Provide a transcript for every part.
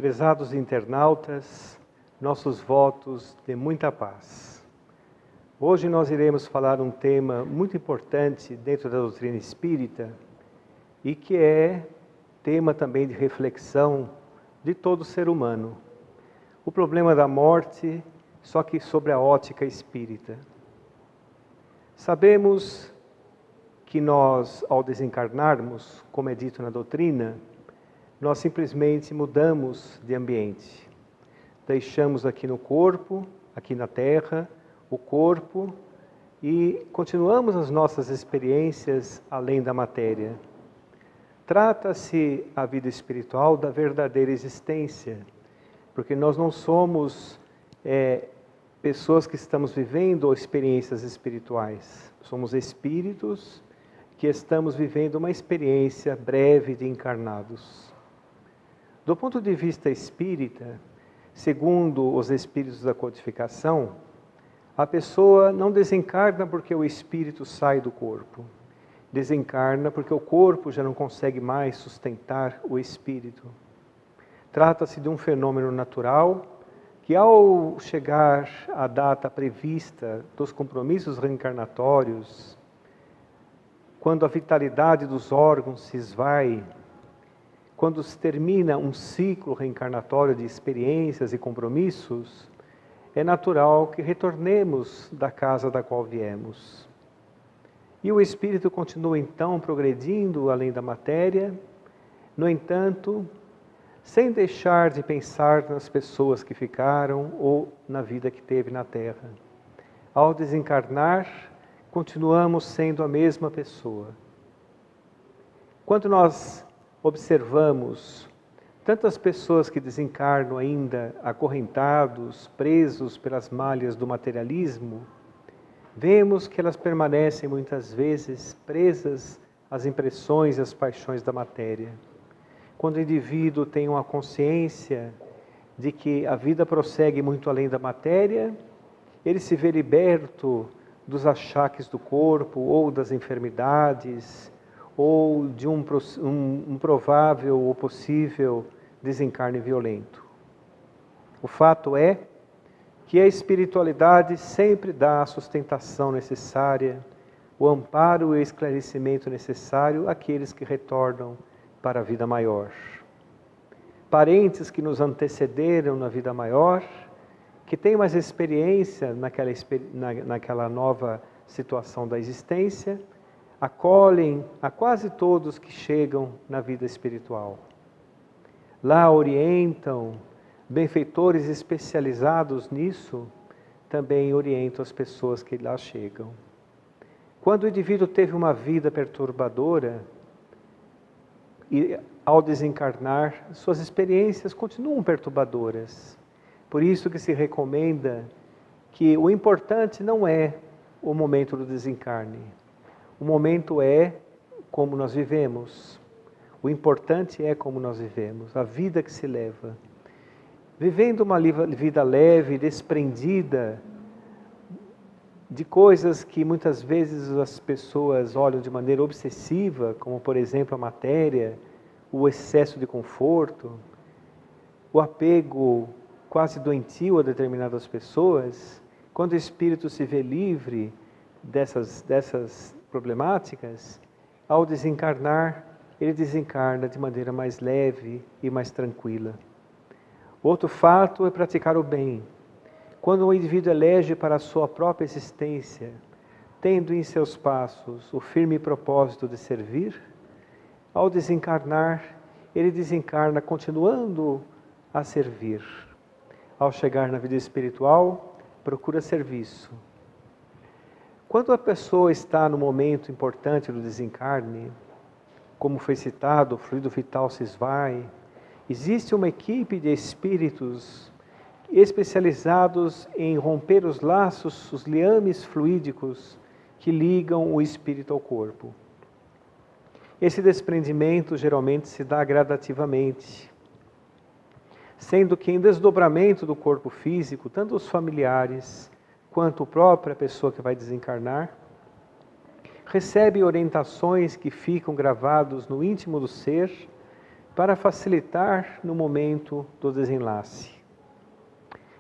Prezados internautas, nossos votos de muita paz. Hoje nós iremos falar um tema muito importante dentro da doutrina espírita e que é tema também de reflexão de todo ser humano. O problema da morte, só que sobre a ótica espírita. Sabemos que nós, ao desencarnarmos, como é dito na doutrina, nós simplesmente mudamos de ambiente. Deixamos aqui no corpo, aqui na Terra, o corpo e continuamos as nossas experiências além da matéria. Trata-se a vida espiritual da verdadeira existência, porque nós não somos pessoas que estamos vivendo experiências espirituais. Somos espíritos que estamos vivendo uma experiência breve de encarnados. Do ponto de vista espírita, segundo os espíritos da codificação, a pessoa não desencarna porque o espírito sai do corpo. Desencarna porque o corpo já não consegue mais sustentar o espírito. Trata-se de um fenômeno natural que, ao chegar à data prevista dos compromissos reencarnatórios, quando a vitalidade dos órgãos se esvai, quando se termina um ciclo reencarnatório de experiências e compromissos, é natural que retornemos da casa da qual viemos. E o espírito continua então progredindo além da matéria, no entanto, sem deixar de pensar nas pessoas que ficaram ou na vida que teve na Terra. Ao desencarnar, continuamos sendo a mesma pessoa. Quando nós observamos tantas pessoas que desencarnam ainda acorrentados, presos pelas malhas do materialismo, vemos que elas permanecem muitas vezes presas às impressões e às paixões da matéria. Quando o indivíduo tem uma consciência de que a vida prossegue muito além da matéria, ele se vê liberto dos achaques do corpo ou das enfermidades, ou de um provável ou possível desencarne violento. O fato é que a espiritualidade sempre dá a sustentação necessária, o amparo e o esclarecimento necessário àqueles que retornam para a vida maior. Parentes que nos antecederam na vida maior, que têm mais experiência naquela nova situação da existência, acolhem a quase todos que chegam na vida espiritual. Lá orientam, benfeitores especializados nisso, também orientam as pessoas que lá chegam. Quando o indivíduo teve uma vida perturbadora, e ao desencarnar, suas experiências continuam perturbadoras. Por isso que se recomenda que o importante não é o momento do desencarne. O momento é como nós vivemos. O importante é como nós vivemos, a vida que se leva. Vivendo uma vida leve, desprendida de coisas que muitas vezes as pessoas olham de maneira obsessiva, como por exemplo a matéria, o excesso de conforto, o apego quase doentio a determinadas pessoas. Quando o espírito se vê livre dessas problemáticas, ao desencarnar, ele desencarna de maneira mais leve e mais tranquila. Outro fato é praticar o bem. Quando o indivíduo elege para a sua própria existência, tendo em seus passos o firme propósito de servir, ao desencarnar, ele desencarna continuando a servir. Ao chegar na vida espiritual, procura serviço. Quando a pessoa está no momento importante do desencarne, como foi citado, o fluido vital se esvai, existe uma equipe de espíritos especializados em romper os laços, os liames fluídicos que ligam o espírito ao corpo. Esse desprendimento geralmente se dá gradativamente, sendo que em desdobramento do corpo físico, tanto os familiares quanto a própria pessoa que vai desencarnar, recebe orientações que ficam gravados no íntimo do ser, para facilitar no momento do desenlace.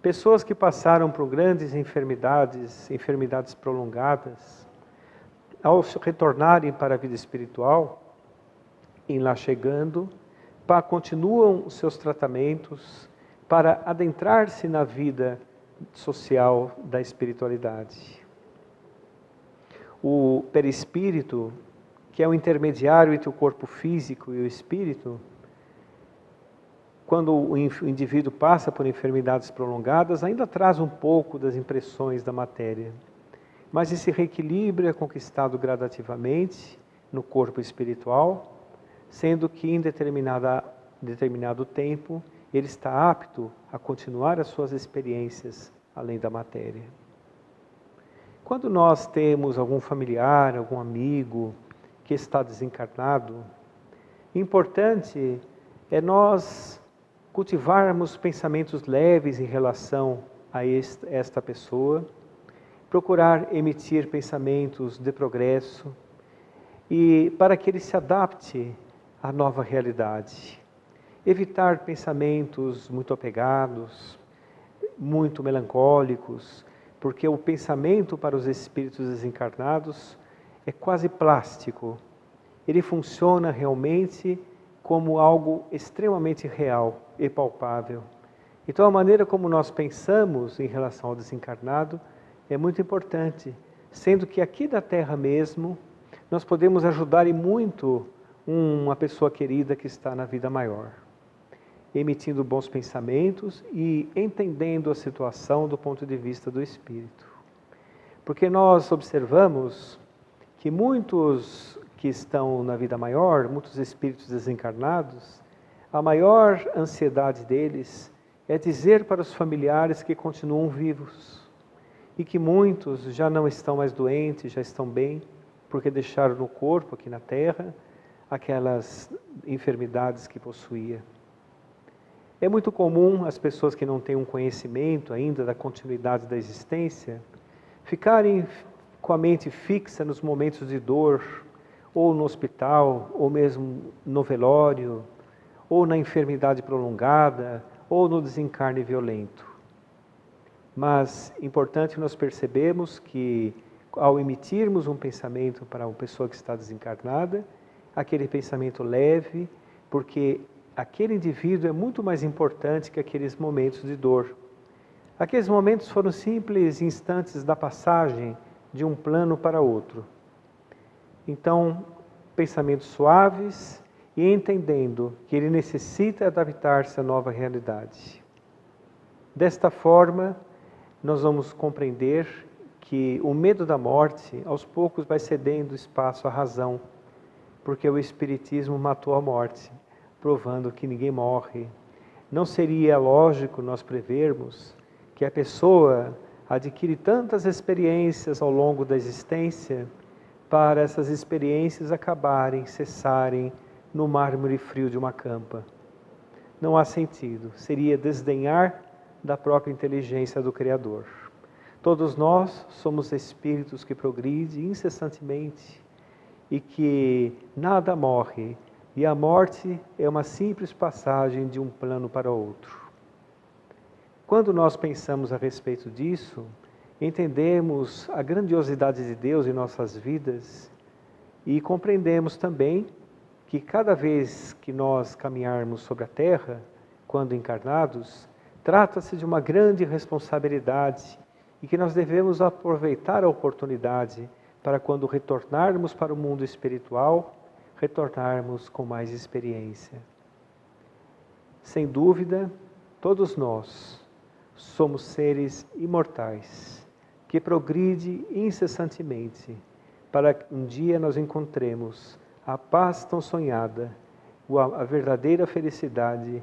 Pessoas que passaram por grandes enfermidades prolongadas, ao retornarem para a vida espiritual, em lá chegando, continuam os seus tratamentos para adentrar-se na vida social da espiritualidade. O perispírito, que é o intermediário entre o corpo físico e o espírito, quando o indivíduo passa por enfermidades prolongadas, ainda traz um pouco das impressões da matéria. Mas esse reequilíbrio é conquistado gradativamente no corpo espiritual, sendo que em determinado tempo ele está apto a continuar as suas experiências além da matéria. Quando nós temos algum familiar, algum amigo que está desencarnado, importante é nós cultivarmos pensamentos leves em relação a esta pessoa, procurar emitir pensamentos de progresso e para que ele se adapte à nova realidade. Evitar pensamentos muito apegados, muito melancólicos, porque o pensamento para os espíritos desencarnados é quase plástico. Ele funciona realmente como algo extremamente real e palpável. Então a maneira como nós pensamos em relação ao desencarnado é muito importante, sendo que aqui da Terra mesmo, nós podemos ajudar e muito uma pessoa querida que está na vida maior, emitindo bons pensamentos e entendendo a situação do ponto de vista do espírito. Porque nós observamos que muitos que estão na vida maior, muitos espíritos desencarnados, a maior ansiedade deles é dizer para os familiares que continuam vivos e que muitos já não estão mais doentes, já estão bem, porque deixaram no corpo, aqui na Terra, aquelas enfermidades que possuía. É muito comum as pessoas que não têm um conhecimento ainda da continuidade da existência, ficarem com a mente fixa nos momentos de dor, ou no hospital, ou mesmo no velório, ou na enfermidade prolongada, ou no desencarne violento. Mas é importante nós percebemos que ao emitirmos um pensamento para uma pessoa que está desencarnada, aquele pensamento leve, porque aquele indivíduo é muito mais importante que aqueles momentos de dor. Aqueles momentos foram simples instantes da passagem de um plano para outro. Então, pensamentos suaves e entendendo que ele necessita adaptar-se à nova realidade. Desta forma, nós vamos compreender que o medo da morte, aos poucos, vai cedendo espaço à razão, porque o Espiritismo matou a morte, provando que ninguém morre. Não seria lógico nós prevermos que a pessoa adquire tantas experiências ao longo da existência para essas experiências acabarem, cessarem no mármore frio de uma campa. Não há sentido, seria desdenhar da própria inteligência do Criador. Todos nós somos espíritos que progridem incessantemente e que nada morre, e a morte é uma simples passagem de um plano para outro. Quando nós pensamos a respeito disso, entendemos a grandiosidade de Deus em nossas vidas e compreendemos também que cada vez que nós caminharmos sobre a terra, quando encarnados, trata-se de uma grande responsabilidade e que nós devemos aproveitar a oportunidade para quando retornarmos para o mundo espiritual, retornarmos com mais experiência. Sem dúvida, todos nós somos seres imortais, que progride incessantemente, para que um dia nós encontremos a paz tão sonhada, a verdadeira felicidade,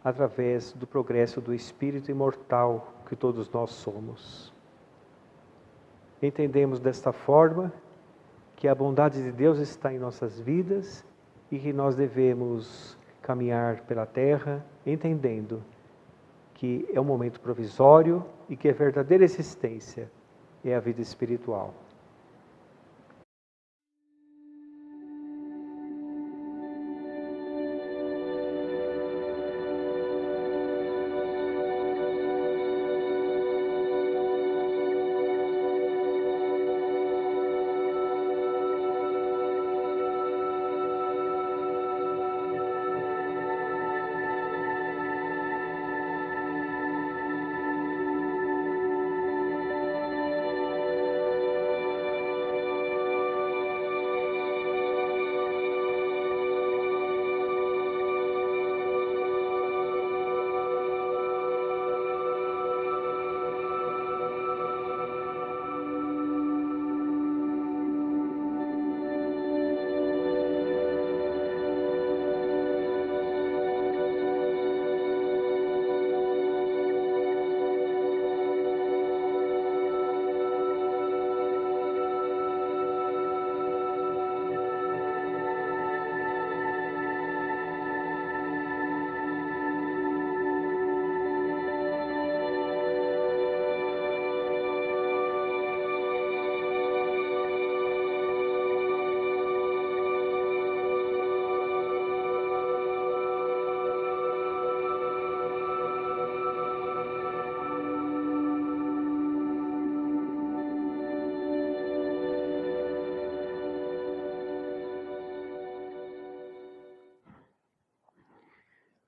através do progresso do espírito imortal que todos nós somos. Entendemos desta forma que a bondade de Deus está em nossas vidas e que nós devemos caminhar pela terra entendendo que é um momento provisório e que a verdadeira existência é a vida espiritual.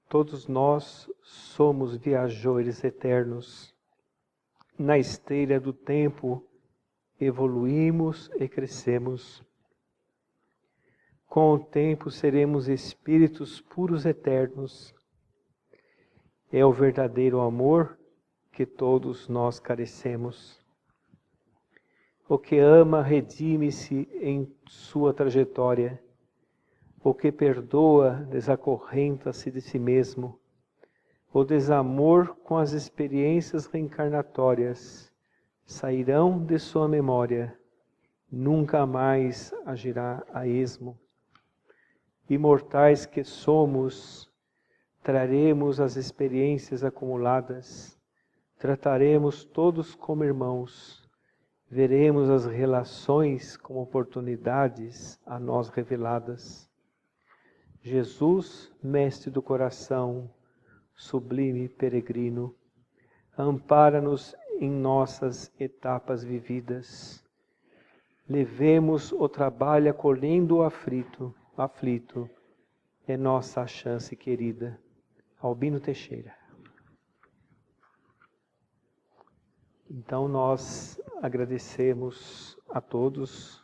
Todos nós somos viajores eternos. Na esteira do tempo, evoluímos e crescemos. Com o tempo seremos espíritos puros eternos. É o verdadeiro amor que todos nós carecemos. O que ama redime-se em sua trajetória. O que perdoa desacorrenta-se de si mesmo. O desamor com as experiências reencarnatórias sairão de sua memória. Nunca mais agirá a esmo. Imortais que somos, traremos as experiências acumuladas, trataremos todos como irmãos, veremos as relações como oportunidades a nós reveladas. Jesus, mestre do coração, sublime peregrino, ampara-nos em nossas etapas vividas. Levemos o trabalho acolhendo o aflito, é nossa chance querida. Albino Teixeira. Então nós agradecemos a todos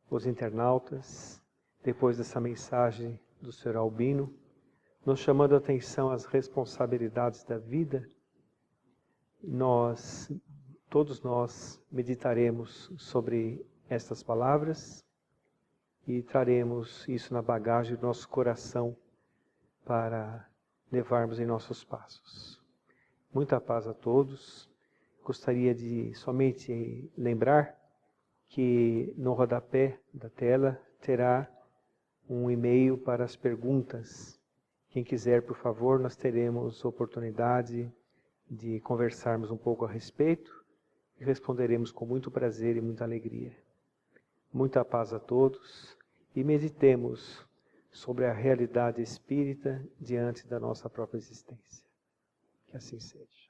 os internautas, depois dessa mensagem do Sr. Albino, nos chamando a atenção às responsabilidades da vida. Todos nós meditaremos sobre estas palavras e traremos isso na bagagem do nosso coração para levarmos em nossos passos. Muita paz a todos. Gostaria de somente lembrar que no rodapé da tela terá um e-mail para as perguntas. Quem quiser, por favor, nós teremos oportunidade de conversarmos um pouco a respeito e responderemos com muito prazer e muita alegria. Muita paz a todos e meditemos sobre a realidade espírita diante da nossa própria existência. Que assim seja.